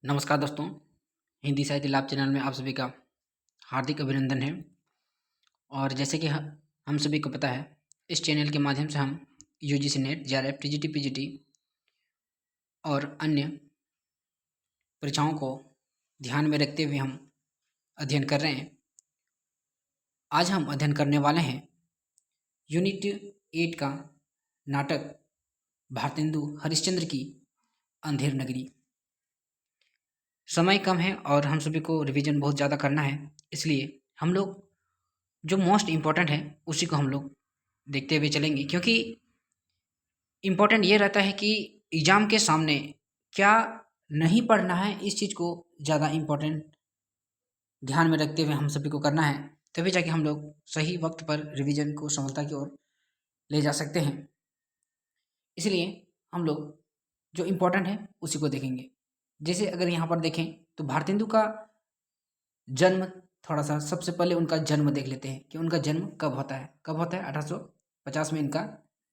नमस्कार दोस्तों, हिंदी साहित्य लाभ चैनल में आप सभी का हार्दिक अभिनंदन है। और जैसे कि हम सभी को पता है, इस चैनल के माध्यम से हम UGC net, JRF, TGT, PGT और अन्य परीक्षाओं को ध्यान में रखते हुए हम अध्ययन कर रहे हैं। आज हम अध्ययन करने वाले हैं यूनिट 8 का नाटक भारतेंदु हरिश्चंद्र की अंधेर नगरी। समय कम है और हम सभी को रिवीजन बहुत ज़्यादा करना है, इसलिए हम लोग जो मोस्ट इम्पॉर्टेंट है उसी को हम लोग देखते हुए चलेंगे, क्योंकि इम्पॉर्टेंट ये रहता है कि एग्ज़ाम के सामने क्या नहीं पढ़ना है, इस चीज़ को ज़्यादा इम्पॉर्टेंट ध्यान में रखते हुए हम सभी को करना है, तभी जाके हम लोग सही वक्त पर रिवीजन को सफलता की ओर ले जा सकते हैं। इसलिए हम लोग जो इम्पोर्टेंट है उसी को देखेंगे। जैसे अगर यहाँ पर देखें तो भारतेंदु का जन्म, थोड़ा सा सबसे पहले उनका जन्म देख लेते हैं कि उनका जन्म कब होता है। 1850 में इनका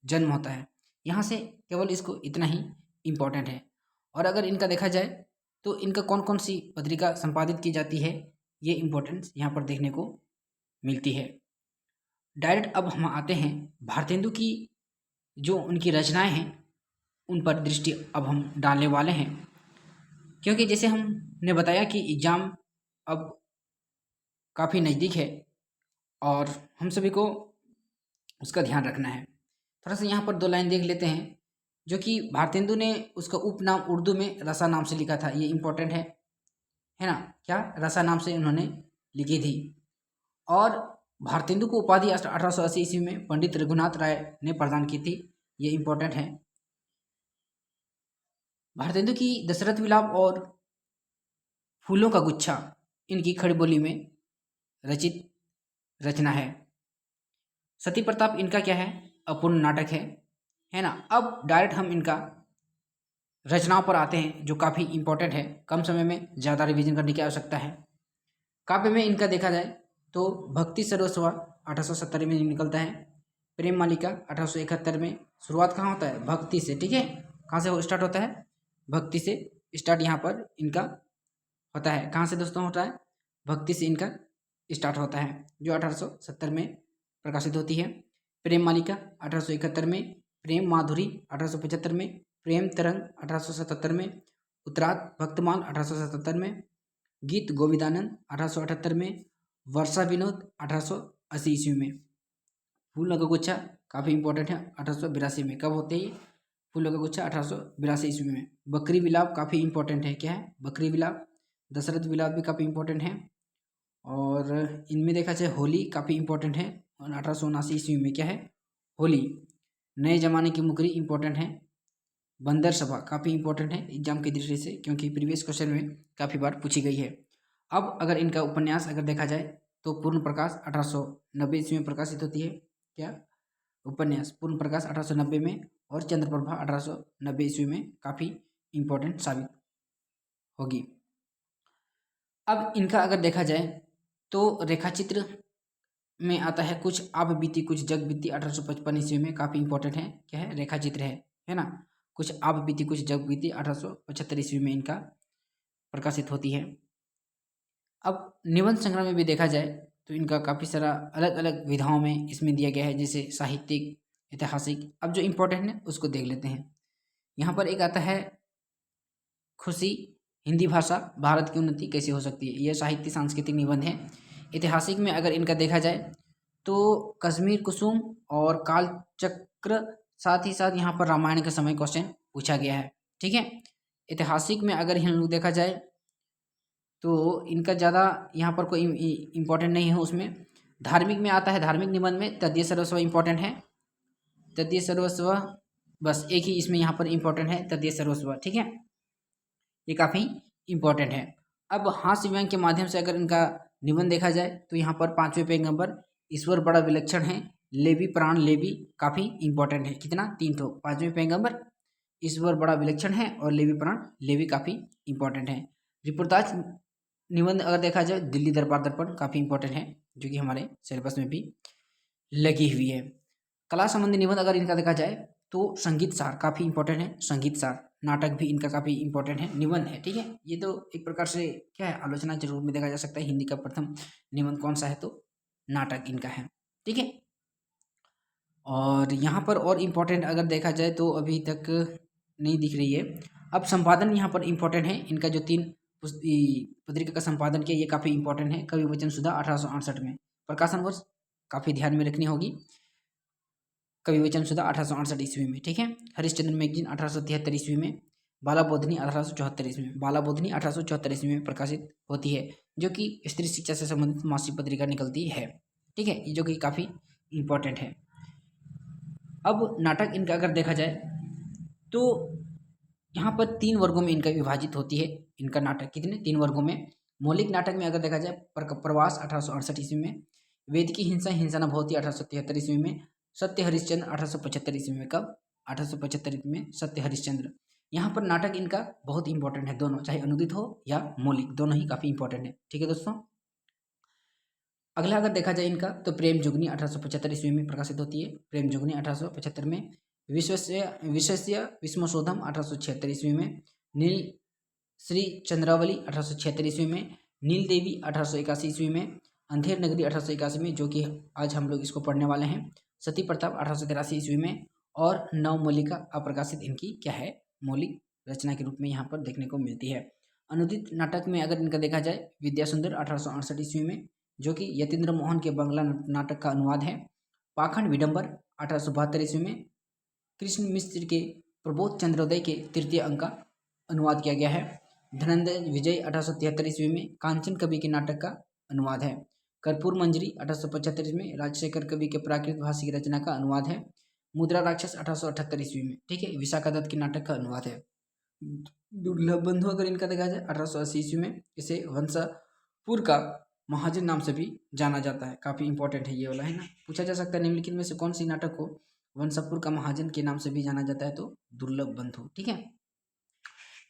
जन्म होता है। यहाँ से केवल इसको इतना ही इम्पोर्टेंट है। और अगर इनका देखा जाए तो इनका कौन कौन सी पत्रिका संपादित की जाती है, ये इम्पोर्टेंस यहाँ पर देखने को मिलती है। डायरेक्ट अब हम आते हैं भारतेंदु की जो उनकी रचनाएं हैं उन पर दृष्टि अब हम डालने वाले हैं, क्योंकि जैसे हमने बताया कि एग्ज़ाम अब काफ़ी नज़दीक है और हम सभी को उसका ध्यान रखना है। थोड़ा सा यहाँ पर दो लाइन देख लेते हैं, जो कि भारतेंदु ने उसका उपनाम उर्दू में रसा नाम से लिखा था। ये इम्पोर्टेंट है ना, क्या रसा नाम से उन्होंने लिखी थी। और भारतेंदु को उपाधि 1880 ईस्वी में पंडित रघुनाथ राय ने प्रदान की थी। ये इम्पोर्टेंट है। भारतेंदु की दशरथ विलाप और फूलों का गुच्छा इनकी खड़ी बोली में रचित रचना है। सती प्रताप इनका क्या है, अपूर्ण नाटक है ना। अब डायरेक्ट हम इनका रचनाओं पर आते हैं, जो काफ़ी इंपॉर्टेंट है। कम समय में ज़्यादा रिवीजन करने की आवश्यकता है। काव्य में इनका देखा जाए तो भक्ति सर्वस्व 1870 में निकलता है। प्रेम मालिका 1871 में। शुरुआत कहाँ होता है, भक्ति से। ठीक है, कहाँ से स्टार्ट होता है, भक्ति से स्टार्ट यहाँ पर इनका होता है। कहाँ से दोस्तों होता है, भक्ति से इनका स्टार्ट होता है, जो 1870 में प्रकाशित होती है। प्रेम मालिका 1871 में। प्रेम माधुरी 1875 में। प्रेम तरंग 1877 में। उत्तराद भक्तमाल 1877 में। गीत गोविंदानंद 1878 में। वर्षा विनोद 1880 ईस्वी में। फूलों का गुच्छा काफ़ी इंपॉर्टेंट है, 1882 में। कब होते हैं फूलों का गुच्छा, 1882 ईस्वी में। बकरी विलाप काफ़ी इंपॉर्टेंट है, क्या है, बकरी विलाप। दशरथ विलाप भी काफ़ी इंपॉर्टेंट है। और इनमें देखा जाए होली काफ़ी इंपॉर्टेंट है, और 1879 ईस्वी में क्या है, होली। नए जमाने की मुकरी इंपॉर्टेंट है। बंदर सभा काफ़ी इंपॉर्टेंट है एग्जाम की दृष्टि से, क्योंकि प्रीवियस क्वेश्चन में काफ़ी बार पूछी गई है। अब अगर इनका उपन्यास अगर देखा जाए तो पूर्ण प्रकाश 1890 ईस्वी में प्रकाशित होती है। क्या, उपन्यास पूर्ण प्रकाश 1890 में। और चंद्रप्रभा 1890 ईस्वी में काफ़ी इंपॉर्टेंट साबित होगी। अब इनका अगर देखा जाए तो रेखाचित्र में आता है कुछ आप बीती कुछ जग बीती, 1855 ईस्वी में। काफ़ी इंपॉर्टेंट है, क्या है, रेखाचित्र है ना। कुछ आप बीती कुछ जग बीती 1875 ईस्वी में इनका प्रकाशित होती है। अब निबंध संग्रह में भी देखा जाए तो इनका काफ़ी सारा अलग अलग विधाओं में इसमें दिया गया है, जैसे साहित्यिक, ऐतिहासिक। अब जो इम्पोर्टेंट है उसको देख लेते हैं। यहाँ पर एक आता है खुशी, हिंदी भाषा भारत की उन्नति कैसे हो सकती है। यह साहित्य सांस्कृतिक निबंध है। ऐतिहासिक में अगर इनका देखा जाए तो कश्मीर कुसुम और कालचक्र, साथ ही साथ यहाँ पर रामायण के समय क्वेश्चन पूछा गया है। ठीक है, ऐतिहासिक में अगर हम लोग देखा जाए तो इनका ज़्यादा यहाँ पर कोई इम्पोर्टेंट नहीं है उसमें। धार्मिक में आता है, धार्मिक निबंध में तदीय सर्वस्व इम्पोर्टेंट है। तदीय सर्वस्व बस एक ही इसमें यहाँ पर इम्पोर्टेंट है, तदीय सर्वस्व। ठीक है, ये काफ़ी इम्पोर्टेंट है। अब हास्य व्यंग के माध्यम से अगर इनका निबंध देखा जाए तो यहाँ पर 5वें पैगंबर, ईश्वर बड़ा विलक्षण है, लेवी प्राण लेवी काफ़ी इंपॉर्टेंट है। कितना, 3 ठो। 5वें पैगंबर, ईश्वर बड़ा विलक्षण है, और लेवी प्राण लेवी काफ़ी इंपॉर्टेंट है। रिपोर्टाज निबंध अगर देखा जाए, दिल्ली दरबार दर्पण काफ़ी इंपॉर्टेंट है, जो कि हमारे सिलेबस में भी लगी हुई है। कला संबंधी निबंध अगर इनका देखा जाए तो संगीत सार काफ़ी इंपॉर्टेंट है। संगीत सार नाटक भी इनका काफ़ी इंपॉर्टेंट है, निबंध है, ठीक है। ये तो एक प्रकार से क्या है, आलोचना के रूप में देखा जा सकता है। हिंदी का प्रथम निबंध कौन सा है, तो नाटक इनका है, ठीक है। और यहाँ पर और इम्पोर्टेंट अगर देखा जाए तो अभी तक नहीं दिख रही है। अब संपादन यहाँ पर इम्पोर्टेंट है, इनका जो 3 पत्रिका का संपादन किया ये काफ़ी इंपॉर्टेंट है। कवि वचन सुधा 1868 में, प्रकाशन वर्ष काफ़ी ध्यान में रखनी होगी। कवि वचन सुधा 1868 ईस्वी में, ठीक है। हरिश्चंद्र मैगजीन 1873 ईस्वी में, बाला बोधनी 1874 ईस्वी में, बाला बोधनी 1874 ईस्वी में प्रकाशित होती है, जो कि स्त्री शिक्षा से संबंधित मासिक पत्रिका निकलती है, ठीक है, जो कि काफ़ी इंपॉर्टेंट है। अब नाटक इनका अगर देखा जाए तो यहाँ पर 3 वर्गों में इनका विभाजित होती है। इनका नाटक कितने 3 वर्गों में। मौलिक नाटक में अगर देखा जाए प्रवास 1868 ईस्वी में, वेद की हिंसा हिंसा न भवती 1873 ईस्वी में, सत्य हरिश्चंद्र 1875 ईस्वी में। कब 1875 में सत्य हरिश्चंद्र। यहाँ पर नाटक इनका बहुत इंपॉर्टेंट है, दोनों, चाहे अनुदित हो या मौलिक, दोनों ही काफ़ी इंपॉर्टेंट है, ठीक है दोस्तों। अगला अगर देखा जाए इनका तो प्रेम जुगनी 1875 ईस्वी में प्रकाशित होती है। प्रेम जुगनी 1875 में। विश्वस्य विस्मशोधम 1876 ईस्वी में। नील श्री चंद्रावली 1876 ईस्वी में। नील देवी 1881 ईस्वी में। अंधेर नगरी 1881 में, जो कि आज हम लोग इसको पढ़ने वाले हैं। सती प्रताप 1883 ईस्वी में। और नवमल्लिका अप्रकाशित इनकी क्या है, मौलिक रचना के रूप में यहाँ पर देखने को मिलती है। अनुदित नाटक में अगर इनका देखा जाए विद्यासुंदर 1868 ईस्वी में, जो कि यतीन्द्र मोहन के बंगला नाटक का अनुवाद है। पाखंड विडंबर 1872 ईस्वी में। कृष्ण मिश्र के प्रबोध चंद्रोदय के 3य अंक का अनुवाद किया गया है। धनंजय विजय 1873 ईस्वी में कांचन कवि के नाटक का अनुवाद है। कर्पूर मंजरी 1875 में राजशेखर कवि के प्राकृत भाषा की रचना का अनुवाद है। मुद्रा राक्षस 1878 ईस्वी में, ठीक है, विशाखा दत्त के नाटक का अनुवाद है। दुर्लभ बंधु अगर इनका देखा जाए 1880 ईस्वी में, इसे वंशपुर का महाजन नाम से भी जाना जाता है। काफ़ी इंपॉर्टेंट है ये वाला, है ना। पूछा जा सकता है निम्नलिखित में से कौन सी नाटक को वंशपुर का महाजन के नाम से भी जाना जाता है, तो दुर्लभ बंधु, ठीक है,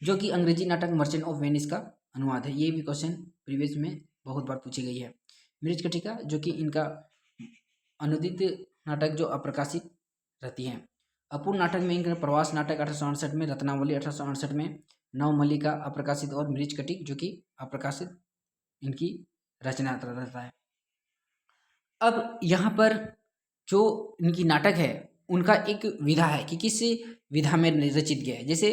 जो कि अंग्रेजी नाटक मर्चेंट ऑफ वेनिस का अनुवाद है। ये भी क्वेश्चन प्रीवियस में बहुत बार पूछी गई है। मृज कटिका, जो कि इनका अनुदित नाटक जो अप्रकाशित रहती है। अपूर्ण नाटक में इनका प्रवास नाटक 1868 में, रत्नावली 1868 में, नवमल्लिका अप्रकाशित और मृज कटिक जो कि अप्रकाशित इनकी रचना रहता है। अब यहाँ पर जो इनकी नाटक है उनका एक विधा है कि किस विधा में रचित गया है। जैसे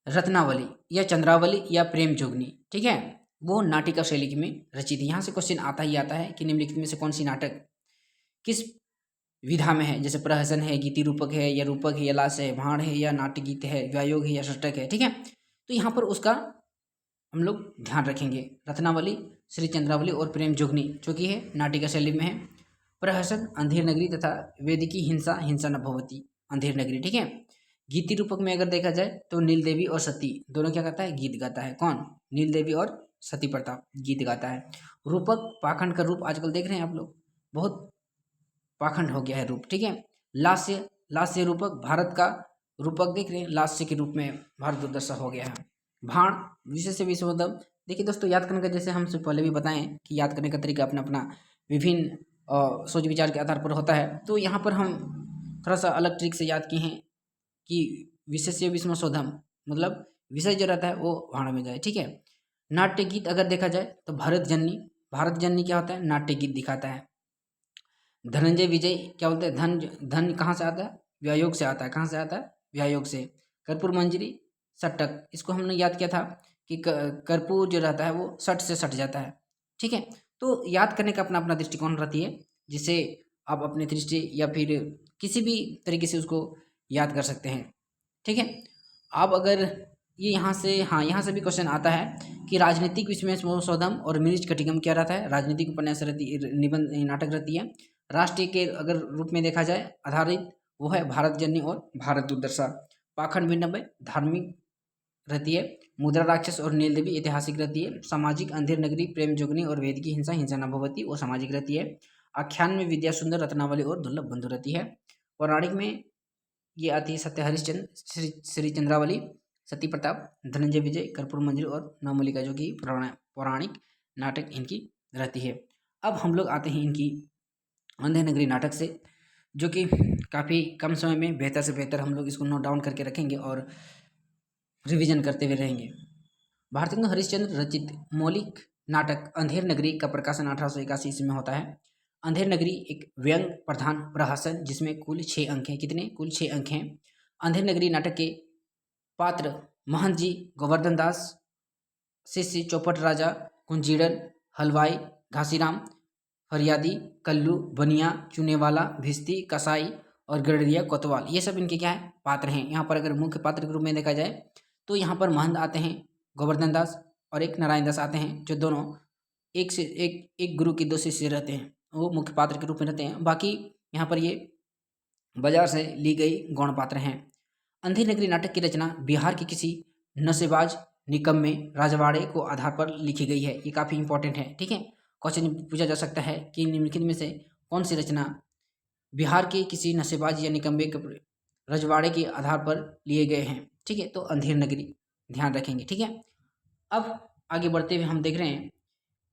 रत्नावली या चंद्रावली या प्रेम जोगनी, ठीक है, वो नाटिका शैली में रचित है। यहाँ से क्वेश्चन आता ही आता है कि निम्नलिखित में से कौन सी नाटक किस विधा में है। जैसे प्रहसन है, गीति रूपक है, या रूपक है, या लास है, भाण है, या नाट्य गीत है, व्यायोग है, या षटक है, ठीक है। तो यहाँ पर उसका हम लोग ध्यान रखेंगे। रत्नावली, श्री चंद्रावली और प्रेम जोगनी जो कि है नाटिका शैली में है। प्रहसन अंधेर नगरी तथा वेदिकी हिंसा हिंसा न भवती अंधेर नगरी, ठीक है। गीति रूपक में अगर देखा जाए तो नील देवी और सती दोनों क्या गाता है, गीत गाता है। कौन, नील देवी और सती प्रताप गीत गाता है। रूपक पाखंड का रूप आजकल देख रहे हैं आप लोग, बहुत पाखंड हो गया है रूप, ठीक है। लास्य, लास्य रूपक भारत का रूपक देख रहे हैं, लास्य के रूप में भारत दुर्दशा हो गया है। भाण विशेष विश्वोदम, देखिए दोस्तों याद करने का, जैसे हमसे पहले भी बताएं कि याद करने का तरीका अपना अपना विभिन्न सोच विचार के आधार पर होता है। तो यहाँ पर हम थोड़ा सा अलग ट्रिक से याद किए हैं कि विशेष्य विस्मशोधम, मतलब विषय जो रहता है वो भाण में जाए, ठीक है। नाट्य गीत अगर देखा जाए तो भारत जन्नी, भारत जन्नी क्या होता है, नाट्य गीत दिखाता है। धनंजय विजय क्या बोलते हैं, धन, धन कहाँ से आता है, व्यायोग से आता है। कहाँ से आता है, व्यायोग से। कर्पूर मंजरी सटक, इसको हमने याद किया था कि कर्पूर जो रहता है वो सट से सट जाता है, ठीक है। तो याद करने का अपना अपना दृष्टिकोण रहती है, जिससे आप अपनी दृष्टि या फिर किसी भी तरीके से उसको याद कर सकते हैं, ठीक है। अब अगर ये यहाँ से, हाँ, यहाँ से भी क्वेश्चन आता है कि राजनीतिक विस्मयशोधम और मृज कटिकम क्या रहता है, राजनीतिक उपन्यास रहती, निबंध नाटक रहती है। राष्ट्रीय के अगर रूप में देखा जाए आधारित, वो है भारत जन्नी और भारत दुर्दशा। पाखंड विडंबन धार्मिक रहती है। मुद्रा राक्षस और नील देवी ऐतिहासिक रहती है। सामाजिक अंधेर नगरी, प्रेम जोगनी और वेद की हिंसा हिंसा न भवती वो सामाजिक रहती है। आख्यान में विद्या सुंदर, रत्नावली और दुर्लभ बंधु रहती है। पौराणिक में ये आती है सत्य हरिश्चंद्र, श्री चंद्रावली, सती प्रताप, धनंजय विजय, कर्पूर मंजरी और नवमल्लिका जो कि पौराणिक नाटक इनकी रहती है। अब हम लोग आते हैं इनकी अंधेर नगरी नाटक से, जो कि काफ़ी कम समय में बेहतर से बेहतर हम लोग इसको नोट डाउन करके रखेंगे और रिवीजन करते हुए रहेंगे। भारतेंदु हरिश्चंद्र रचित मौलिक नाटक अंधेर नगरी का प्रकाशन 1881 ईस्वी में होता है। अंधेर नगरी एक व्यंग प्रधान प्रहसन जिसमें कुल 6 अंक हैं। कितने? कुल 6 अंक हैं। अंधेर नगरी नाटक के पात्र महंत जी, गोवर्धन दास, शिष्य चौपट राजा, कुंजीड़न, हलवाई, घासीराम, फरियादी, कल्लू, बनिया, चुनेवाला, भिस्ती, कसाई और गडरिया कोतवाल, ये सब इनके क्या है? पात्र हैं। यहाँ पर अगर मुख्य पात्र के रूप में देखा जाए तो यहाँ पर महंत आते हैं गोवर्धन दास और एक नारायण दास आते हैं, जो दोनों एक से एक गुरु के 2 शिष्य रहते हैं, वो मुख्य पात्र के रूप में रहते हैं। बाकी यहाँ पर ये बाजार से ली गई गौण पात्र हैं। अंधेर नगरी नाटक की रचना बिहार के किसी नशेबाज निकम्मे राजवाड़े को आधार पर लिखी गई है। ये काफ़ी इंपॉर्टेंट है, ठीक है। क्वेश्चन पूछा जा सकता है कि निम्नलिखित में से कौन सी रचना बिहार के किसी नशेबाज या निकम्मे के रजवाड़े के आधार पर लिए गए हैं, ठीक है। तो अंधेर नगरी ध्यान रखेंगे, ठीक है। अब आगे बढ़ते हुए हम देख रहे हैं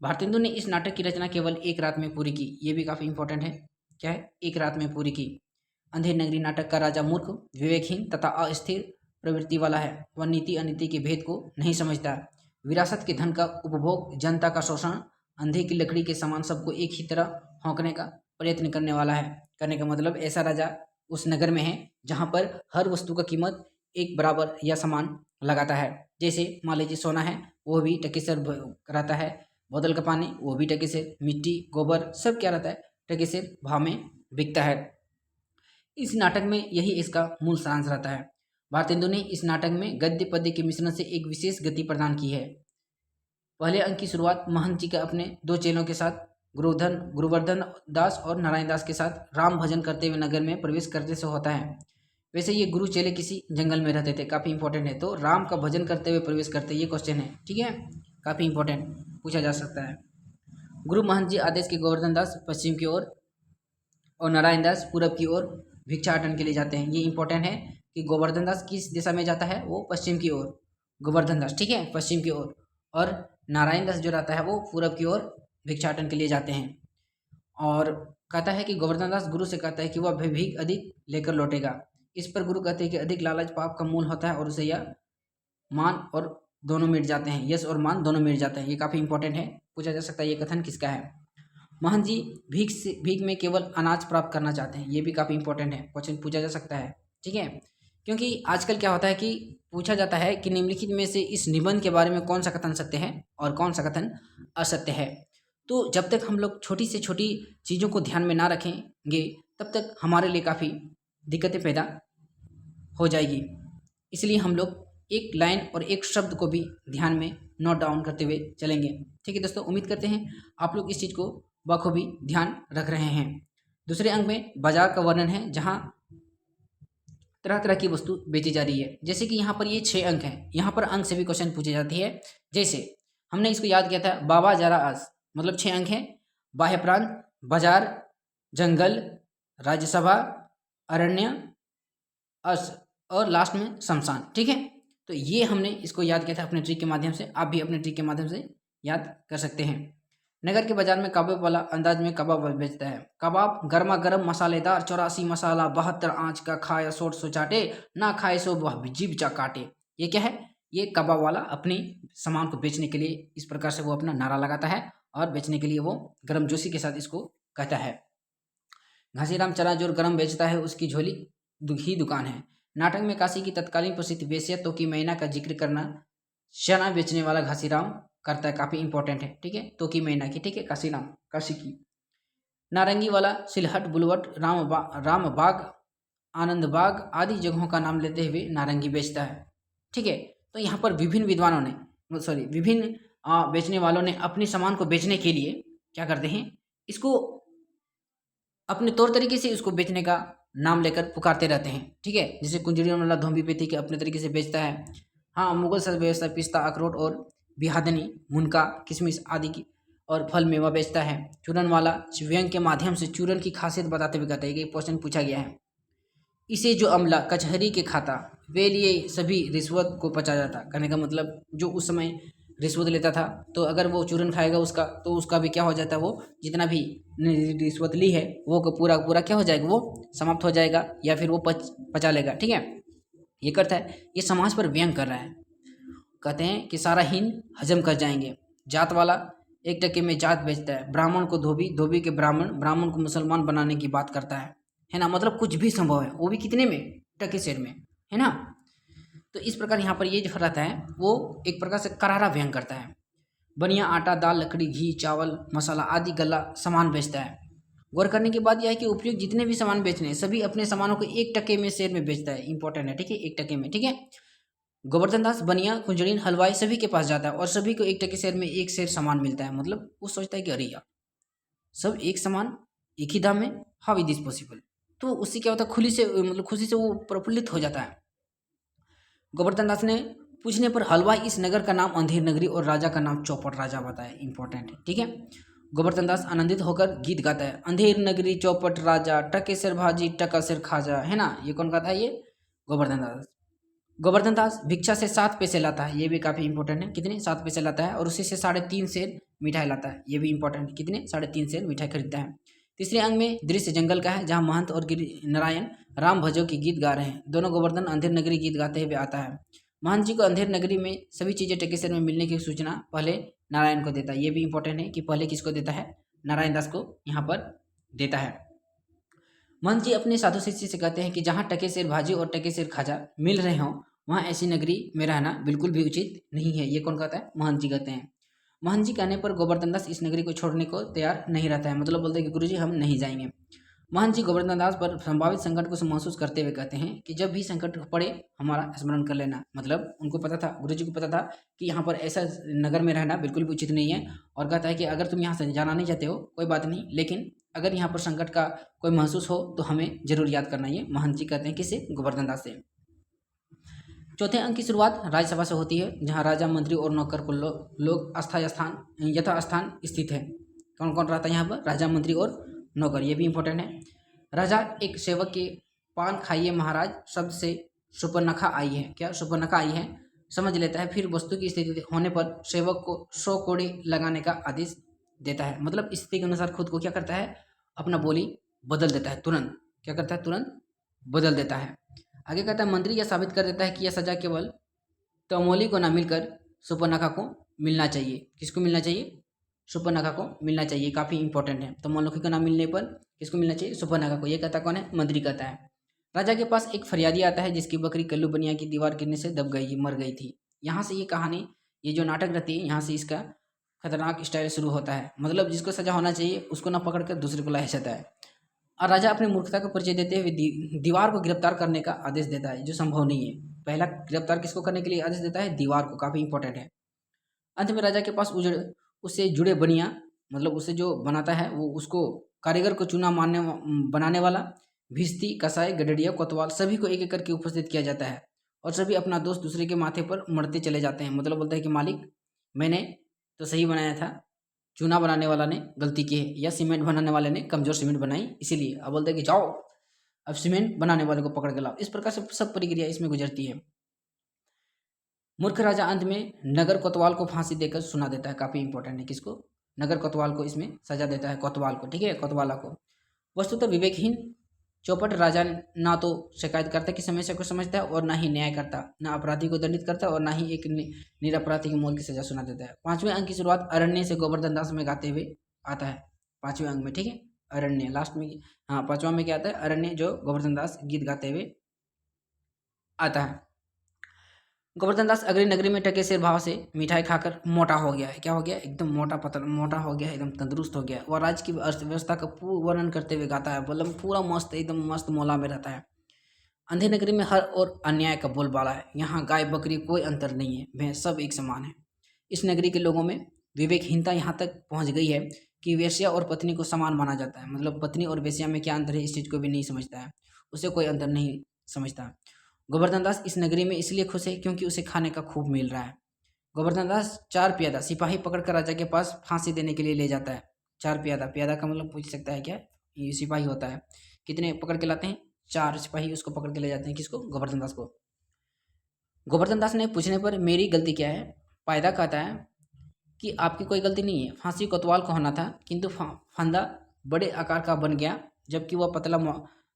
भारतेंदु ने इस नाटक की रचना केवल एक रात में पूरी की। ये भी काफ़ी इंपॉर्टेंट है। क्या है? एक रात में पूरी की। अंधेर नगरी नाटक का राजा मूर्ख, विवेकहीन तथा अस्थिर प्रवृत्ति वाला है। वह नीति अनीति के भेद को नहीं समझता। विरासत के धन का उपभोग, जनता का शोषण, अंधे की लकड़ी के समान सबको एक ही तरह होंकने का प्रयत्न करने वाला है। करने का मतलब ऐसा राजा उस नगर में है जहाँ पर हर वस्तु का कीमत एक बराबर या समान लगाता है। जैसे मान लीजिए सोना है, वो भी टके से रहता है। बोतल का पानी, वो भी टके से। मिट्टी, गोबर, सब क्या रहता है? टके से भाव में बिकता है। इस नाटक में यही इसका मूल सारांश रहता है। भारतेंदु ने इस नाटक में गद्य पद्य के मिश्रण से एक विशेष गति प्रदान की है। पहले अंक की शुरुआत महंत जी का अपने 2 चेलों के साथ गुरुवर्धन दास और नारायण दास के साथ राम भजन करते हुए नगर में प्रवेश करने से होता है। वैसे ये गुरु चेले किसी जंगल में रहते थे, काफ़ी इंपॉर्टेंट है। तो राम का भजन करते हुए प्रवेश करते, ये क्वेश्चन है, ठीक है, काफ़ी इंपॉर्टेंट पूछा जा सकता है। गुरु महंत जी आदेश के गोवर्धन दास पश्चिम की ओर और नारायण दास पूरब की ओर भिक्षाटन के लिए जाते हैं। ये इंपॉर्टेंट है कि गोवर्धन दास किस दिशा में जाता है? वो पश्चिम की ओर, गोवर्धन दास, ठीक है, पश्चिम की ओर। और नारायण दास जो रहता है वो पूरब की ओर भिक्षाटन के लिए जाते हैं। और कहता है कि गोवर्धन दास गुरु से कहता है कि वह भीख अधिक लेकर लौटेगा। इस पर गुरु कहते हैं कि अधिक लालच पाप का मूल होता है और उसे यह मान और दोनों मिट जाते हैं, यश और मान दोनों मिट जाते हैं। ये काफ़ी इंपॉर्टेंट है, पूछा जा सकता है ये कथन किसका है। महंत जी भीख में केवल अनाज प्राप्त करना चाहते हैं। ये भी काफ़ी इंपॉर्टेंट है, क्वेश्चन पूछा जा सकता है, ठीक है। क्योंकि आजकल क्या होता है कि पूछा जाता है कि निम्नलिखित में से इस निबंध के बारे में कौन सा कथन सत्य है और कौन सा कथन असत्य है। तो जब तक हम लोग छोटी से छोटी चीज़ों को ध्यान में ना रखेंगे तब तक हमारे लिए काफ़ी दिक्कतें पैदा हो जाएगी। इसलिए हम लोग एक लाइन और एक शब्द को भी ध्यान में नोट डाउन करते हुए चलेंगे, ठीक है दोस्तों। उम्मीद करते हैं आप लोग इस चीज़ को बखूबी ध्यान रख रहे हैं। दूसरे अंक में बाजार का वर्णन है जहाँ तरह तरह की वस्तु बेची जा रही है। जैसे कि यहाँ पर ये 6 अंक हैं, यहाँ पर अंक से भी क्वेश्चन पूछे जाती है। जैसे हमने इसको याद किया था, बाबा जरा आज, मतलब 6 अंक हैं। बाह्य प्रांत, बाजार, जंगल, राज्यसभा, अरण्य, अस और लास्ट में शमशान, ठीक है। तो ये हमने इसको याद किया था अपने ट्रिक के माध्यम से। आप भी अपने ट्रिक के माध्यम से याद कर सकते हैं। नगर के बाजार में कबाब वाला अंदाज में कबाब बेचता है। कबाब गर्मा गर्म मसालेदार 84 मसाला 72 आंच का, खाए सोट सो चाटे, ना खाए सो वह जीभ चा काटे। ये क्या है? ये कबाब वाला अपने सामान को बेचने के लिए इस प्रकार से वो अपना नारा लगाता है और बेचने के लिए वो गर्मजोशी के साथ इसको कहता है। घासीराम चना जोर गरम बेचता है, उसकी झोली ही दुकान है। नाटक में काशी की तत्कालीन प्रसिद्ध वेश्या तोकी मैना का जिक्र करना चना बेचने वाला घासीराम करता है, काफ़ी इंपॉर्टेंट है, ठीक है। तोकी मैना की, ठीक है, काशी की। नारंगी वाला सिलहट, बुलवट, रामबाग, आनंद बाग आदि जगहों का नाम लेते हुए नारंगी बेचता है, ठीक है। तो यहाँ पर विभिन्न विद्वानों ने विभिन्न बेचने वालों ने अपने सामान को बेचने के लिए क्या करते हैं, इसको अपने तौर तरीके से इसको बेचने का नाम लेकर पुकारते रहते हैं, ठीक है। जैसे कुंजड़ियों वाला धोबी पेटी के अपने तरीके से बेचता है। हाँ, मुगल सर व्यवस्था पिस्ता, अखरोट और बिहादनी, मुनका, किशमिश आदि की और फल मेवा बेचता है। चूरन वाला व्यंग के माध्यम से चूरन की खासियत बताते हुए कहता है कि क्वेश्चन पूछा गया है, इसे जो अमला कचहरी के खाता वे लिए सभी रिश्वत को पचा जाता। कहने का मतलब जो उस समय रिश्वत लेता था तो अगर वो चूरन खाएगा उसका तो उसका भी क्या हो जाता है, वो जितना भी रिश्वत ली है वो पूरा पूरा क्या हो जाएगा, वो समाप्त हो जाएगा या फिर वो पचा लेगा, ठीक है। ये करता है, ये समाज पर व्यंग कर रहा है। कहते हैं कि सारा हिंद हजम कर जाएंगे। जात वाला 1 टके में जात बेचता है, ब्राह्मण को धोबी, धोबी के ब्राह्मण, ब्राह्मण को मुसलमान बनाने की बात करता है ना। मतलब कुछ भी संभव है, वो भी कितने में, टके शेर में, है ना। तो इस प्रकार यहाँ पर ये जो रहता है वो एक प्रकार से करारा व्यंग करता है। बनिया आटा, दाल, लकड़ी, घी, चावल, मसाला आदि गला सामान बेचता है। गौर करने की बात यह है कि उपयुक्त जितने भी सामान बेचने हैं सभी अपने सामानों को 1 टके में शेर में बेचता है। इंपॉर्टेंट है, ठीक है, 1 टके में, ठीक है। गोवर्धन दास बनिया, कुंजड़ीन, हलवाई सभी के पास जाता है और सभी को 1 टके शेर में 1 शेर सामान मिलता है। मतलब वो सोचता है कि अरे यार सब एक सामान एक ही दाम में, हाउ इज दिस पॉसिबल। तो उससे क्या होता है, खुली से मतलब खुशी से वो प्रफुल्लित हो जाता है। गोवर्धन दास ने पूछने पर हलवाई इस नगर का नाम अंधेर नगरी और राजा का नाम चौपट राजा बताया। इंपॉर्टेंट है, ठीक है। गोवर्धन दास आनंदित होकर गीत गाता है, अंधेर नगरी चौपट राजा, टके सिर भाजी टका सिर खाजा, है ना। ये कौन गाता है, ये गोवर्धन दास। गोवर्धन दास भिक्षा से 7 पैसे लाता है, ये भी काफी इंपॉर्टेंट है, कितने, 7 पैसे लाता है। और उसी से 3.5 सेर मिठाई लाता है, ये भी इंपॉर्टेंट है, कितने, 3.5 सेर मिठाई खरीदता है। तीसरे अंग में दृश्य जंगल का है, जहां महंत और नारायण राम भजो के गीत गा रहे हैं। दोनों गोवर्धन अंधेर नगरी गीत गाते हुए आता है। महंत जी को अंधेर नगरी में सभी चीजें टकेसर में मिलने की सूचना पहले नारायण को देता है। ये भी इंपॉर्टेंट है कि पहले किसको देता है, नारायण दास को यहाँ पर देता है। महंत जी अपने साधु शिष्य से कहते हैं कि जहाँ टके शेर भाजी और टके शेर खाजा मिल रहे हों वहाँ ऐसी नगरी में रहना बिल्कुल भी उचित नहीं है। ये कौन कहता है, महंत जी कहते हैं। महंत जी कहने पर गोवर्धन दास इस नगरी को छोड़ने को तैयार नहीं रहता है, मतलब बोलते हैं कि गुरुजी हम नहीं जाएंगे। महंत जी गोवर्धन दास पर संभावित संकट को महसूस करते हुए कहते हैं कि जब भी संकट पड़े हमारा स्मरण कर लेना। मतलब उनको पता था, गुरुजी को पता था कि यहाँ पर ऐसा नगर में रहना बिल्कुल भी उचित नहीं है। और कहता है कि अगर तुम यहाँ से जाना नहीं चाहते हो कोई बात नहीं, लेकिन अगर यहाँ पर संकट का कोई महसूस हो तो हमें जरूर याद करना। ये महंत जी कहते हैं किससे, गोवर्धन दास से। चौथे अंक की शुरुआत राज्यसभा से होती है, जहाँ राजा, मंत्री और नौकर को लोग अस्थायी स्थान यथा स्थान स्थित है। कौन कौन रहता है यहाँ पर, राजा, मंत्री और नौकर, ये भी इंपॉर्टेंट है। राजा एक सेवक के पान खाइए महाराज शब्द से सुपर्णखा आई है, क्या सुपर्णखा आई है, समझ लेता है। फिर वस्तु की स्थिति होने पर सेवक को 100 कोड़े लगाने का आदेश देता है। मतलब स्थिति के अनुसार खुद को क्या करता है, अपना बोली बदल देता है, तुरंत क्या करता है, तुरंत बदल देता है। आगे कहता है मंत्री यह साबित कर देता है कि यह सजा केवल तमोली को ना मिलकर सुपर्णखा को मिलना चाहिए। किसको मिलना चाहिए, सुपर्णखा को मिलना चाहिए, काफी इंपॉर्टेंट है। तमोलोकी को ना मिलने पर किसको मिलना चाहिए, सुपर्णखा को। ये कहता कौन है, मंत्री कहता है। राजा के पास एक फरियादी आता है जिसकी बकरी कल्लू बनिया की दीवार गिरने से दब गई, मर गई थी। यहाँ से ये कहानी, ये जो नाटक रहती है, यहाँ से इसका खतरनाक स्टाइल शुरू होता है। मतलब जिसको सजा होना चाहिए उसको ना पकड़ कर दूसरे को लाया जाता है। और राजा अपनी मूर्खता का परिचय देते हुए दीवार को गिरफ्तार करने का आदेश देता है, जो संभव नहीं है। पहला गिरफ्तार किसको करने के लिए आदेश देता है, दीवार को, काफी इंपॉर्टेंट है। अंत में राजा के पास उससे जुड़े बनिया, मतलब उसे जो बनाता है वो, उसको कारीगर को चूना मारने बनाने वाला, भिस्ती, कसाई, गडरिया, कोतवाल सभी को एक एक करके उपस्थित किया जाता है। और सभी अपना दोष दूसरे के माथे पर मरते चले जाते हैं। मतलब बोलता है कि मालिक मैंने तो सही बनाया था, चूना बनाने वाला ने गलती की है, या सीमेंट बनाने वाले ने कमजोर सीमेंट बनाई, इसीलिए अब बोलते हैं कि जाओ अब सीमेंट बनाने वाले को पकड़ के लाओ। इस प्रकार से सब प्रक्रिया इसमें गुजरती है। मूर्ख राजा अंत में नगर कोतवाल को फांसी देकर सुना देता है, काफी इंपॉर्टेंट है। किसको, नगर कोतवाल को इसमें सजा देता है, कोतवाल को, ठीक है, कोतवाला को। वस्तुतः विवेकहीन चौपट राजा ना तो शिकायतकर्ता की समस्या को समझता है और ना ही न्याय करता, ना अपराधी को दंडित करता और ना ही एक निरपराधी की मौत की सजा सुना देता है। 5वें अंक की शुरुआत अरण्य से गोवर्धन दास में गाते हुए आता है, 5वें अंक में, ठीक है, अरण्य लास्ट में, हाँ 5वां में क्या आता है, अरण्य, जो गोवर्धन दास गीत गाते हुए आता है। गोवर्धन दास अगली नगरी में टके शेर भाव से मिठाई खाकर मोटा हो गया है, क्या हो गया, एकदम मोटा पतला मोटा हो गया है, एकदम तंदुरुस्त हो गया। वह राज्य की अर्थव्यवस्था का वर्णन करते हुए गाता है, मतलब पूरा मस्त, एकदम मस्त मोला में रहता है। अंधेर नगरी में हर और अन्याय का बोलबाला है, यहाँ गाय बकरी कोई अंतर नहीं है, भैंस सब एक समान है। इस नगरी के लोगों में विवेकहीनता यहाँ तक पहुँच गई है कि वेश्या और पत्नी को समान माना जाता है। मतलब पत्नी और वेश्या में क्या अंतर है इस चीज़ को भी नहीं समझता है, उसे कोई अंतर नहीं समझता। गोवर्धन दास इस नगरी में इसलिए खुश है क्योंकि उसे खाने का खूब मिल रहा है। गोवर्धन दास 4 प्यादा सिपाही पकड़कर राजा के पास फांसी देने के लिए ले जाता है। 4 प्यादा, प्यादा का मतलब पूछ सकता है क्या, ये सिपाही होता है। कितने पकड़ के लाते हैं, 4 सिपाही उसको पकड़ के ले जाते हैं, किसको, गोवर्धन दास को। गोवर्धन दास ने पूछने पर मेरी गलती क्या है, पायदा कहता है कि आपकी कोई गलती नहीं है, फांसी कोतवाल को होना था, किंतु फंदा बड़े आकार का बन गया, जबकि वह पतला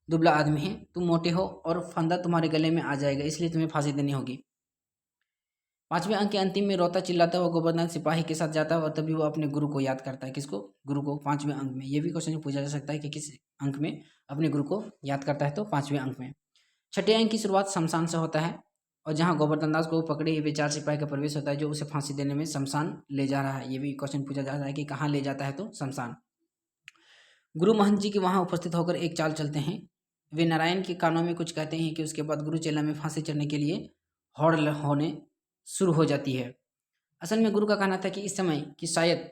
दुबला आदमी है, तुम मोटे हो और फंदा तुम्हारे गले में आ जाएगा, इसलिए तुम्हें फांसी देनी होगी। 5वें अंक के अंतिम में रोता चिल्लाता हुआ गोवर्धन सिपाही के साथ जाता है और तभी वो अपने गुरु को याद करता है। किसको? गुरु को। 5वें अंक में ये भी क्वेश्चन पूछा जा सकता है कि किस अंक में अपने गुरु को याद करता है, तो 5वें अंक में। 6ठे अंक की शुरुआत शमशान से होता है और जहाँ गोवर्धन दास को पकड़े हुए 4 सिपाही का प्रवेश होता है जो उसे फांसी देने में शमशान ले जा रहा है। ये भी क्वेश्चन पूछा जा रहा है कि कहाँ ले जाता है, तो शमशान। गुरु महंत जी के वहाँ उपस्थित होकर एक चाल चलते हैं। वे नारायण के कानों में कुछ कहते हैं कि उसके बाद गुरु चेला में फांसी चढ़ने के लिए हौड़ होने शुरू हो जाती है। असल में गुरु का कहना था कि इस समय की शायद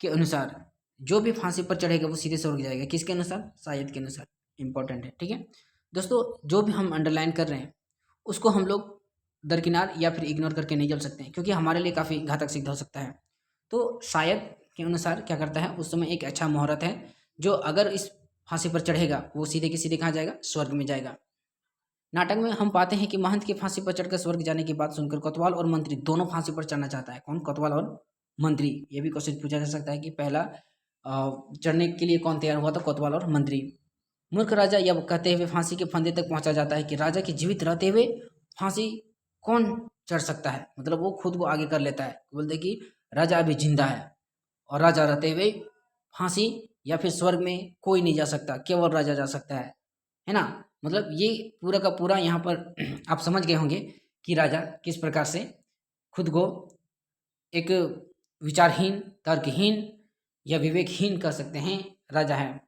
के अनुसार जो भी फांसी पर चढ़ेगा वो सीधे स्वर्ग जाएगा। किसके अनुसार? शायद के अनुसार। इंपॉर्टेंट है, ठीक है दोस्तों। जो भी हम अंडरलाइन कर रहे हैं उसको हम लोग दरकिनार या फिर इग्नोर करके नहीं चल सकते हैं, क्योंकि हमारे लिए काफ़ी घातक सिद्ध हो सकता है। तो शायद के अनुसार क्या करता है, उस समय एक अच्छा मुहूर्त है, जो अगर इस फांसी पर चढ़ेगा वो सीधे के सीधे कहाँ जाएगा? स्वर्ग में जाएगा। नाटक में हम पाते हैं कि महंत की फांसी पर चढ़कर स्वर्ग जाने की बात सुनकर कोतवाल और मंत्री दोनों फांसी पर चढ़ना चाहता है। कौन? कोतवाल और मंत्री। ये भी क्वेश्चन पूछा जा सकता है कि पहला चढ़ने के लिए कौन तैयार हुआ था? कोतवाल और मंत्री। मूर्ख राजा यह कहते हुए फांसी के फंदे तक पहुंचा जाता है कि राजा के जीवित रहते हुए फांसी कौन चढ़ सकता है। मतलब वो खुद को आगे कर लेता है, बोलते कि राजा अभी जिंदा है और राजा रहते हुए फांसी या फिर स्वर्ग में कोई नहीं जा सकता, केवल राजा जा सकता है ना। मतलब ये पूरा का पूरा यहाँ पर आप समझ गए होंगे कि राजा किस प्रकार से खुद को एक विचारहीन, तर्कहीन या विवेकहीन कह सकते हैं राजा है।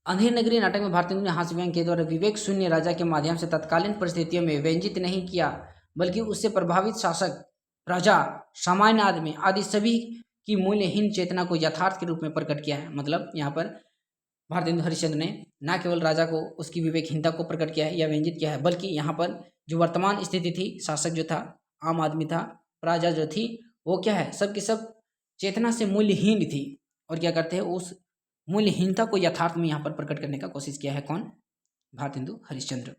अंधेर नगरी नाटक में भारतेंदु ने हास्य व्यंग्य के द्वारा विवेक शून्य राजा के माध्यम से तत्कालीन परिस्थितियों में व्यंजित नहीं किया, बल्कि उससे प्रभावित शासक, प्रजा, सामान्य आदमी आदि सभी की मूल्यहीन चेतना को यथार्थ के रूप में प्रकट किया है। मतलब यहाँ पर भारतेंदु हरिश्चंद्र ने न केवल राजा को उसकी विवेकहीनता को प्रकट किया है या व्यंजित किया है, बल्कि यहाँ पर जो वर्तमान स्थिति थी, शासक जो था, आम आदमी था, प्रजा जो थी, वो क्या है, सब की सब चेतना से मूल्यहीन थी। और क्या करते हैं, उस मूल्यहीनता को यथार्थ में यहाँ पर प्रकट करने का कोशिश किया है। कौन? भारतेंदु हरिश्चंद्र।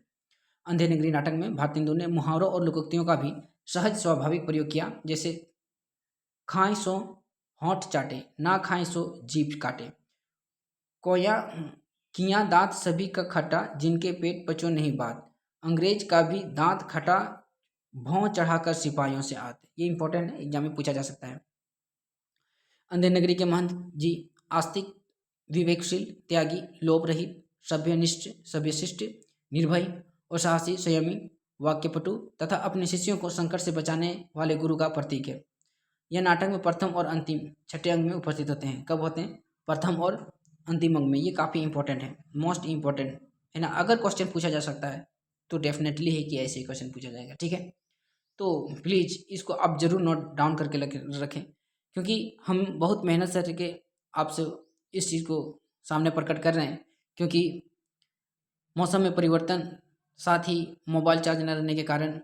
अंधेर नगरी नाटक में भारतेंदु ने मुहावरों और लोकोक्तियों का भी सहज स्वाभाविक प्रयोग किया, जैसे खाएं सो होंठ चाटे, ना खाएं सो जीभ काटे, कोया किया दांत सभी का खटा, जिनके पेट पचो नहीं बात, अंग्रेज का भी दांत खटा, भौं चढ़ाकर सिपाहियों से आते। ये इंपॉर्टेंट है, एग्जाम में पूछा जा सकता है। अंधेर नगरी के महंत जी आस्तिक, विवेकशील, त्यागी, लोभ रहित, सभ्यनिष्ठ, सभ्यशिष्ट, निर्भय और साहसी, संयमी, वाक्यपटु तथा अपने शिष्यों को संकट से बचाने वाले गुरु का प्रतीक है। यह नाटक में प्रथम और अंतिम 6ठे अंक में उपस्थित होते हैं। कब होते हैं? प्रथम और अंतिम अंक में। ये काफ़ी इंपॉर्टेंट है, मोस्ट इंपॉर्टेंट है ना। अगर क्वेश्चन पूछा जा सकता है तो डेफिनेटली है कि ऐसे ही क्वेश्चन पूछा जाएगा, ठीक है। तो प्लीज़ इसको आप जरूर नोट डाउन करके रखें, क्योंकि हम बहुत मेहनत से करके आपसे इस चीज़ को सामने प्रकट कर रहे हैं, क्योंकि मौसम में परिवर्तन, साथ ही मोबाइल चार्ज न रहने के कारण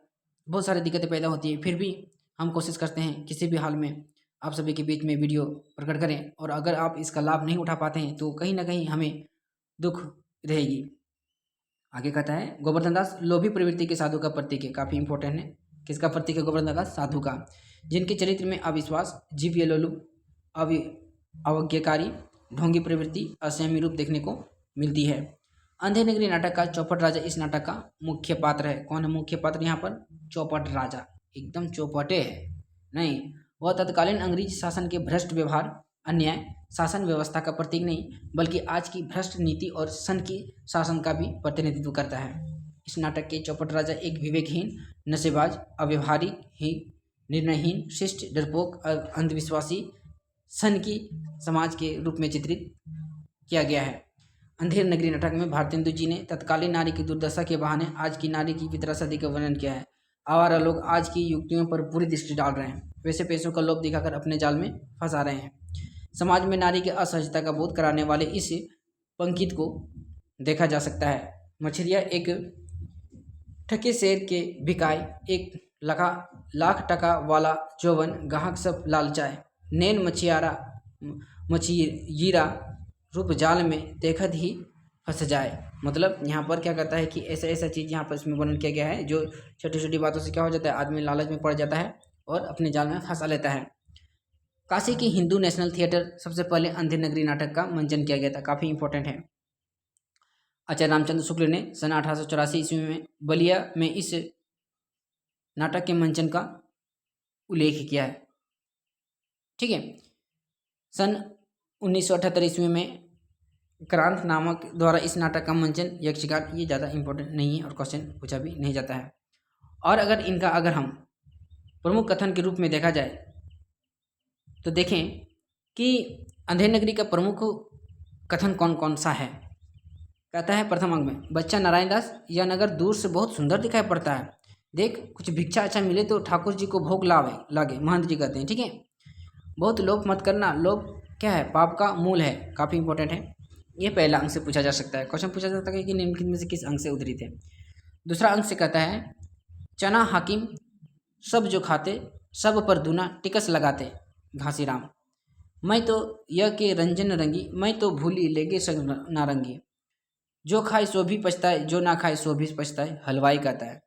बहुत सारी दिक्कतें पैदा होती हैं। फिर भी हम कोशिश करते हैं किसी भी हाल में आप सभी के बीच में वीडियो प्रकट करें, और अगर आप इसका लाभ नहीं उठा पाते हैं तो कहीं ना कहीं हमें दुख रहेगी। आगे कहता है, गोवर्धन दास लोभी प्रवृत्ति के साधु का प्रतीक है। काफ़ी इंपॉर्टेंट है। किसका प्रतीक है गोवर्धन दास? साधु का, जिनके चरित्र में अविश्वास, जीव लोलुप, अवज्ञाकारी, ढोंगी प्रवृत्ति, असंयमी रूप देखने को मिलती है। अंधेर नगरी नाटक का चौपट राजा इस नाटक का मुख्य पात्र है। कौन है मुख्य पात्र यहाँ पर? चौपट राजा। एकदम चौपटे है नहीं, वह तत्कालीन अंग्रेज शासन के भ्रष्ट व्यवहार, अन्याय, शासन व्यवस्था का प्रतीक नहीं, बल्कि आज की भ्रष्ट नीति और सन की शासन का भी प्रतिनिधित्व करता है। इस नाटक के चौपट राजा एक विवेकहीन, नशेबाज, अव्यवहारिक, निर्णयहीन, शिष्ट, डरपोक, अंधविश्वासी सन की समाज के रूप में चित्रित किया गया है। अंधेर नगरी नाटक में भारतेंदु जी ने तत्कालीन नारी की दुर्दशा के बहाने आज की नारी की पितराशादी का वर्णन किया है। आवारा लोग आज की युक्तियों पर बुरी दृष्टि डाल रहे हैं, वैसे पैसों का लोभ दिखाकर अपने जाल में फंसा रहे हैं। समाज में नारी की असहजता का बोध कराने वाले इस पंक्ति को देखा जा सकता है। मछरिया एक ठके शेर के बिकाय, एक लाख टका वाला चौवन, गाहक सब लालचाए, नैन मछियरा रूप जाल में देखत ही फंस जाए। मतलब यहाँ पर क्या कहता है कि ऐसा चीज़ यहाँ पर इसमें वर्णन किया गया है, जो छोटी छोटी बातों से क्या हो जाता है, आदमी लालच में पड़ जाता है और अपने जाल में फंसा लेता है। काशी की हिंदू नेशनल थिएटर सबसे पहले अंधेर नगरी नाटक का मंचन किया गया था। काफ़ी इंपॉर्टेंट है। आचार्य रामचंद्र शुक्ल ने सन 1884 ईस्वी में बलिया में इस नाटक के मंचन का उल्लेख किया है। ठीक है। सन 1978 ईस्वी में क्रांत नामक द्वारा इस नाटक का मंचन यक्षगान, ये ज़्यादा इंपॉर्टेंट नहीं है और क्वेश्चन पूछा भी नहीं जाता है। और अगर हम प्रमुख कथन के रूप में देखा जाए तो देखें कि अंधेर नगरी का प्रमुख कथन कौन कौन सा है। कहता है प्रथम अंग में, बच्चा नारायण दास, यह नगर दूर से बहुत सुंदर दिखाई पड़ता है। देख, कुछ भिक्षा अच्छा मिले तो ठाकुर जी को भोग लागे। महंत जी कहते हैं। ठीक है। बहुत लोभ मत करना। लोभ क्या है? पाप का मूल है। काफ़ी इंपॉर्टेंट है। ये पहला अंग से पूछा जा सकता है। क्वेश्चन पूछा जा सकता है कि निम्नलिखित में से किस अंग से उद्धृत है। दूसरा अंग से कहता है, चना हाकिम सब जो खाते, सब पर दूना टिकस लगाते घासीराम। मैं तो यह के रंजन रंगी, मैं तो भूली लेगे सब नारंगी। जो खाए सो भी पछताए, जो ना खाए सो भी पछताए, हलवाई कहता है।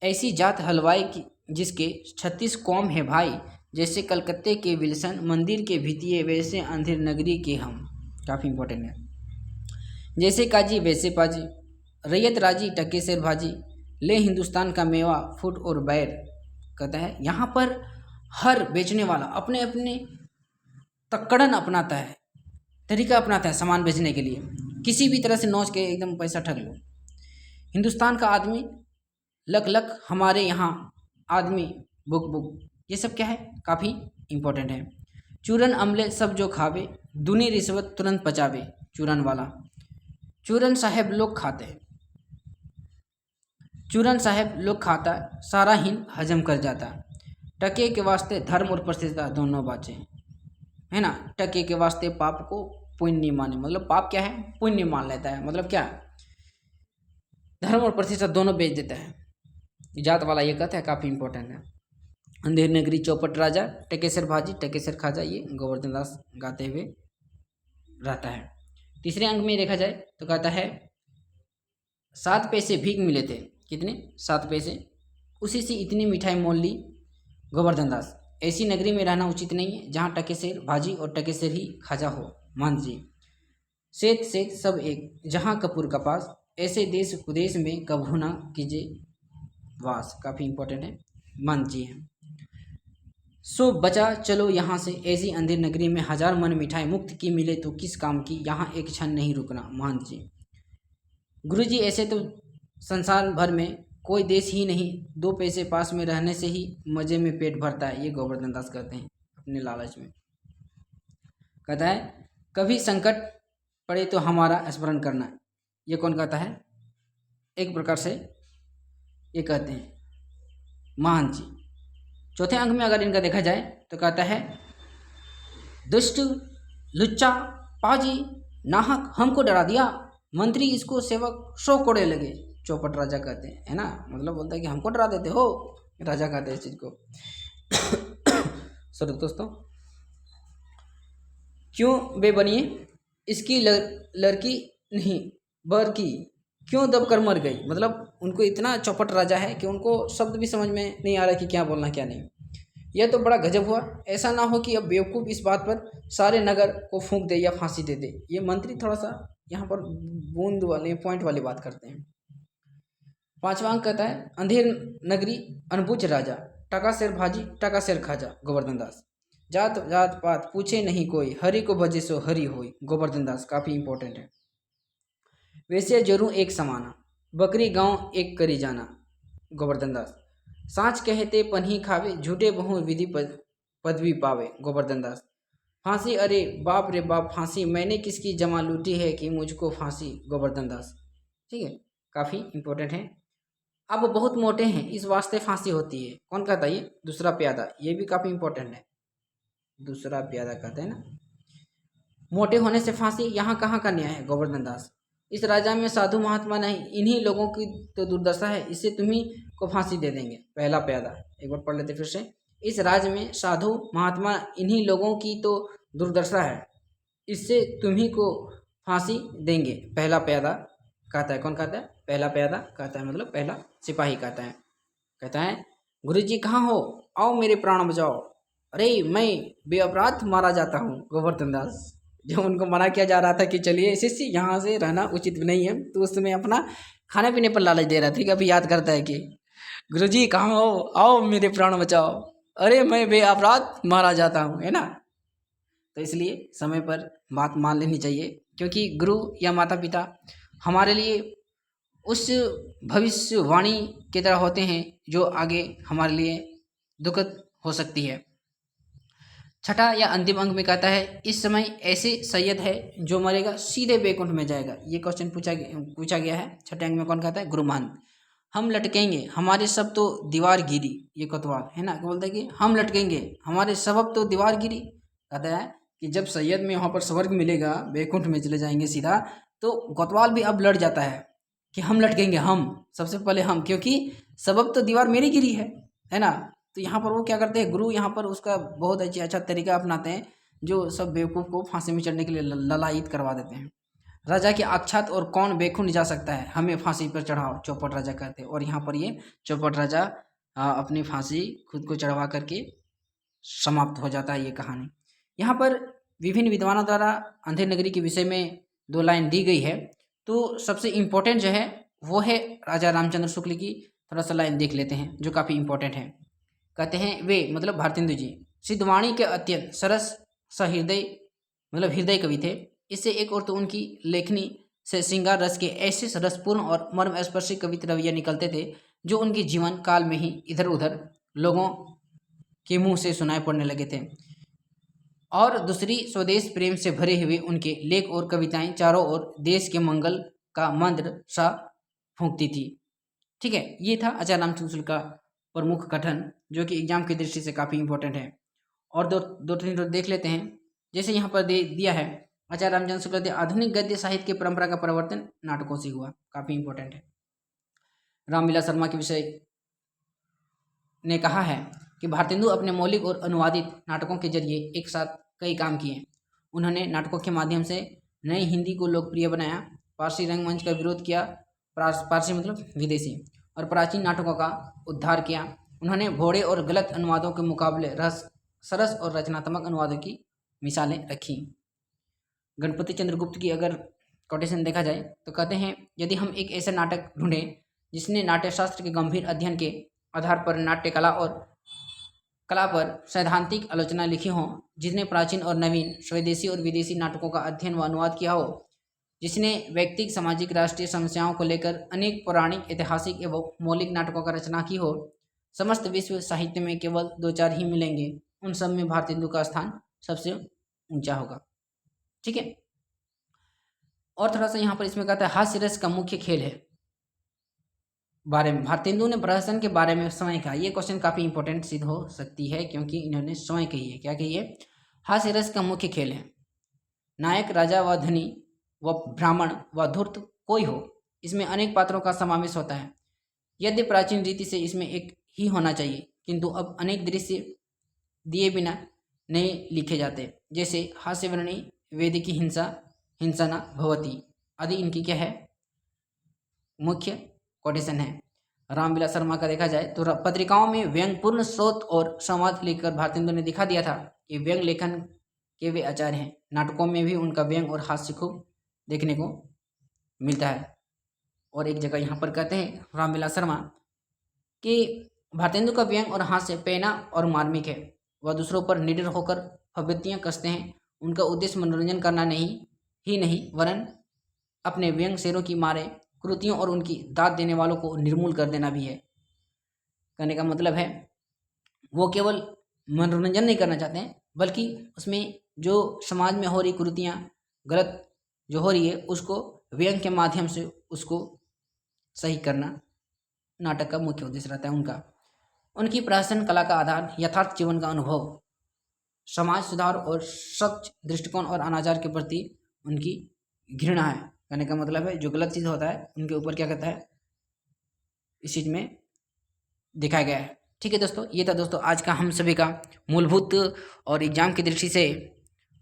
ऐसी जात हलवाई की जिसके 36 कौम है भाई, जैसे कलकत्ते के विल्सन मंदिर के भितिये, वैसे अंधेर नगरी के हम। काफ़ी इंपॉर्टेंट है। जैसे काजी वैसे पाजी, रैयत राजी टके शेर भाजी, ले हिंदुस्तान का मेवा फुट और बैर। कहता है यहाँ पर हर बेचने वाला अपने अपने तकड़न अपनाता है, तरीका अपनाता है सामान बेचने के लिए। किसी भी तरह से नोच के एकदम पैसा ठग लो। हिंदुस्तान का आदमी लक लक, हमारे यहाँ आदमी बुक बुक। ये सब क्या है? काफ़ी इंपॉर्टेंट है। चूरन अमले सब जो खावे, दुनी रिश्वत तुरंत पचावे। चूरन वाला, चूरन साहेब लोग खाते, चूरन साहेब लोग खाता, सारा हिन हजम कर जाता। टके के वास्ते धर्म और प्रतिष्ठा दोनों बाचे, है ना। टके के वास्ते पाप को पुण्य माने, मतलब पाप क्या है? पुण्य मान लेता है। मतलब क्या? धर्म और प्रतिष्ठा दोनों बेच देता है। जात वाला ये कहता है। काफ़ी इंपॉर्टेंट है। अंधेर नगरी चौपट राजा, टकेसर भाजी टकेसर खाजा, ये गोवर्धन दास गाते हुए रहता है। तीसरे अंक में देखा जाए तो कहता है, 7 पैसे भीख मिले थे। कितने? 7 पैसे। उसी से इतनी मिठाई मोल ली गोवर्धन दास। ऐसी नगरी में रहना उचित नहीं है जहाँ टकेसर भाजी और टकेसर ही खाजा हो। महंत जी, सेठ सेठ सब एक, जहाँ कपूर कपास, ऐसे देश कुदेश में कभू ना कीजिए वास। काफ़ी इंपॉर्टेंट है। महंत जी हैं। सो बचा चलो यहाँ से, ऐसी अंधेर नगरी में हजार मन मिठाई, मुफ्त की मिले तो किस काम की, यहाँ एक क्षण नहीं रुकना। महंत जी, गुरु जी ऐसे तो संसार भर में कोई देश ही नहीं, 2 पैसे पास में रहने से ही मजे में पेट भरता है। ये गोवर्धन दास कहते हैं अपने लालच में। कहता है, कभी संकट पड़े तो हमारा स्मरण करना। ये कौन कहता है? एक प्रकार से ये कहते हैं महंत जी। चौथे अंक में अगर इनका देखा जाए तो कहता है, दुष्ट लुच्चा पाजी नाहक हमको डरा दिया, मंत्री इसको सेवक 100 कोड़े लगे। चौपट राजा कहते हैं, है ना। मतलब बोलता है कि हमको डरा देते हो। राजा कहते हैं इस चीज को। सर दोस्तों, क्यों बेबनिए इसकी लड़की नहीं बर की, क्यों दबकर मर गई। मतलब उनको इतना चौपट राजा है कि उनको शब्द भी समझ में नहीं आ रहा कि क्या बोलना क्या नहीं। यह तो बड़ा गजब हुआ। ऐसा ना हो कि अब बेवकूफ़ इस बात पर सारे नगर को फूंक दे या फांसी दे दे। ये मंत्री थोड़ा सा यहाँ पर बूंद वाले पॉइंट वाली बात करते हैं। 5वां अंक कहता है, अंधेर नगरी अनबुझ राजा, टका शेर भाजी टका शेर खाजा। गोवर्धन दास, जात जात पात पूछे नहीं कोई, हरि को भजे सो हरि होई। गोवर्धन दास, काफ़ी इंपॉर्टेंट है। वैसे जरूर एक समाना, बकरी गांव एक करी जाना। गोवर्धन दास, साँच कहते पन्ही खावे, झूठे बहु विधि पदवी पावे। गोवर्धन दास, फांसी अरे बाप रे बाप फांसी, मैंने किसकी जमा लूटी है कि मुझको फांसी। गोवर्धन दास, ठीक है, काफ़ी इंपॉर्टेंट है। अब बहुत मोटे हैं इस वास्ते फांसी होती है। कौन कहता है ये? दूसरा प्यादा। ये भी काफ़ी इंपॉर्टेंट है। दूसरा प्यादा कहते हैं ना, मोटे होने से फांसी, यहाँ कहाँ का न्याय है। गोवर्धन दास, इस राजा में साधु महात्मा नहीं, इन्हीं लोगों की तो दुर्दशा है, इससे तुम्ही को फांसी दे देंगे। पहला प्यादा एक बार पढ़ लेते फिर से। इस राज्य में साधु महात्मा इन्हीं लोगों की तो दुर्दशा है, इससे तुम्ही को फांसी देंगे। पहला प्यादा कहता है। कौन कहता है? पहला प्यादा कहता है, मतलब पहला सिपाही कहता है। कहता है, गुरुजी कहाँ हो, आओ मेरे प्राण बचाओ, अरे मैं बेअपराध मारा जाता हूँ। गोवर्धन दास, जो उनको मना किया जा रहा था कि चलिए एसएससी यहाँ से रहना उचित नहीं है, तो उस समय अपना खाने पीने पर लालच दे रहा था। ठीक है, अभी याद करता है कि गुरुजी कहाँ हो, आओ मेरे प्राण बचाओ, अरे मैं बे अपराध मारा जाता हूँ, है ना। तो इसलिए समय पर बात मान लेनी चाहिए, क्योंकि गुरु या माता पिता हमारे लिए उस भविष्यवाणी की तरह होते हैं जो आगे हमारे लिए दुखद हो सकती है। छठा या अंतिम अंक में कहता है, इस समय ऐसे सैयद है जो मरेगा सीधे बैकुंठ में जाएगा। ये क्वेश्चन पूछा गया है। छठे अंक में कौन कहता है? गुरु महंत। हम लटकेंगे हमारे सब तो दीवार गिरी, ये कोतवाल है ना, क्या बोलता है कि हम लटकेंगे हमारे सबब तो दीवार गिरी। कहता है कि जब सैयद में वहाँ पर स्वर्ग मिलेगा, बैकुंठ में चले जाएंगे सीधा, तो कोतवाल भी अब लड़ जाता है कि हम लटकेंगे, हम सबसे पहले हम, क्योंकि सबब तो दीवार मेरी गिरी है ना। तो यहाँ पर वो क्या करते हैं, गुरु यहाँ पर उसका बहुत अच्छा तरीका अपनाते हैं, जो सब बेवकूफ़ को फांसी में चढ़ने के लिए ललायित करवा देते हैं। राजा के आक्षात और कौन बैकुंठ जा सकता है, हमें फांसी पर चढ़ाओ, चौपट राजा कहते हैं। और यहाँ पर ये चौपट राजा अपनी फांसी खुद को चढ़वा करके समाप्त हो जाता है ये कहानी। यहाँ पर विभिन्न विद्वानों द्वारा अंधेर नगरी के विषय में 2 लाइन दी गई है। तो सबसे इम्पोर्टेंट जो है वो है राजा रामचंद्र शुक्ल की। थोड़ा सा लाइन देख लेते हैं जो काफ़ी इम्पोर्टेंट है। कहते हैं, वे मतलब भारतेंदु जी सिद्धवाणी के अत्यंत सरस सहृदय मतलब हृदय कवि थे। इससे एक और तो उनकी लेखनी से श्रृंगार रस के ऐसे रसपूर्ण और मर्मस्पर्शी कविता रवैया निकलते थे जो उनके जीवन काल में ही इधर उधर लोगों के मुंह से सुनाए पड़ने लगे थे। और दूसरी, स्वदेश प्रेम से भरे हुए उनके लेख और कविताएं चारों ओर देश के मंगल का मंत्र सा फूंकती थी। ठीक है, ये था आचार्य रामचंद्र शुक्ल का प्रमुख कथन, जो कि एग्जाम की दृष्टि से काफ़ी इंपॉर्टेंट है। और दो तीन देख लेते हैं। जैसे यहाँ पर दिया है, आचार्य रामचंद्र शुक्ल आधुनिक गद्य साहित्य की परंपरा का परिवर्तन नाटकों से हुआ, काफ़ी इंपॉर्टेंट है। रामविलास शर्मा के विषय ने कहा है कि भारतेंदु अपने मौलिक और अनुवादित नाटकों के जरिए एक साथ कई काम किए। उन्होंने नाटकों के माध्यम से नई हिंदी को लोकप्रिय बनाया, पारसी रंगमंच का विरोध किया, पारसी मतलब विदेशी, और प्राचीन नाटकों का उद्धार किया। उन्होंने भोड़े और गलत अनुवादों के मुकाबले सरस और रचनात्मक अनुवादों की मिसालें रखी। गणपति चंद्रगुप्त की अगर कोटेशन देखा जाए तो कहते हैं, यदि हम एक ऐसा नाटक ढूंढें जिसने नाट्यशास्त्र के गंभीर अध्ययन के आधार पर नाट्य कला और कला पर सैद्धांतिक आलोचना लिखी हो, जिसने प्राचीन और नवीन स्वदेशी और विदेशी नाटकों का अध्ययन व अनुवाद किया हो, जिसने व्यक्तिक सामाजिक राष्ट्रीय समस्याओं को लेकर अनेक पौराणिक ऐतिहासिक एवं मौलिक नाटकों का रचना की हो, समस्त विश्व साहित्य में केवल 2-4 ही मिलेंगे। उन सब में भारतेंदु का स्थान सबसे ऊंचा होगा। ठीक है, और थोड़ा सा यहाँ पर इसमें कहता है, हास्य रस का मुख्य खेल है बारे में भारतेंदु ने प्रहसन के बारे में समय कहा। ये क्वेश्चन काफ़ी इंपॉर्टेंट सिद्ध हो सकती है, क्योंकि इन्होंने समय कही है। क्या कही है? हास्य रस का मुख्य खेल है। नायक राजा व धनी व ब्राह्मण व धूर्त कोई हो, इसमें अनेक पात्रों का समावेश होता है। यद्य प्राचीन रीति से इसमें एक ही होना चाहिए, किंतु अब अनेक दृश्य दिए बिना नहीं लिखे जाते, जैसे हास्यवर्णी वेदिकी हिंसा न भवती आदि इनकी क्या है, मुख्य कोटेशन है। रामविलास शर्मा का देखा जाए तो पत्रिकाओं में व्यंगपूर्ण स्रोत और संवाद लिखकर भारतेंदु ने दिखा दिया था कि व्यंग लेखन के वे आचार्य हैं। नाटकों में भी उनका व्यंग और हास्य खूब देखने को मिलता है। और एक जगह यहाँ पर कहते हैं रामविलास शर्मा कि भारतेंदु का व्यंग और हास्य पैना और मार्मिक है। वह दूसरों पर निडर होकर फब्तियाँ कसते हैं। उनका उद्देश्य मनोरंजन करना नहीं वरन अपने व्यंग शेरों की मारे कृतियों और उनकी दाद देने वालों को निर्मूल कर देना भी है। कहने का मतलब है वो केवल मनोरंजन नहीं करना चाहते हैं, बल्कि उसमें जो समाज में हो रही कृतियाँ गलत जो हो रही है उसको व्यंग के माध्यम से उसको सही करना नाटक का मुख्य उद्देश्य रहता है उनका। उनकी प्रहसन कला का आधार यथार्थ जीवन का अनुभव, समाज सुधार और स्वच्छ दृष्टिकोण और अनाचार के प्रति उनकी घृणा है। कहने का मतलब है जो गलत चीज़ होता है उनके ऊपर क्या कहता है, इस चीज़ में दिखाया गया है। ठीक है दोस्तों, ये था दोस्तों आज का हम सभी का मूलभूत और एग्जाम की दृष्टि से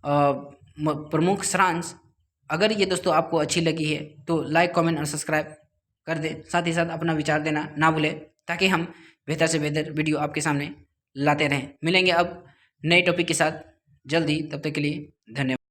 प्रमुख सारांश। अगर ये दोस्तों आपको अच्छी लगी है तो लाइक कमेंट और सब्सक्राइब कर दें, साथ ही साथ अपना विचार देना ना भूलें, ताकि हम बेहतर से बेहतर वीडियो आपके सामने लाते रहें। मिलेंगे अब नए टॉपिक के साथ जल्द ही, तब तक के लिए धन्यवाद।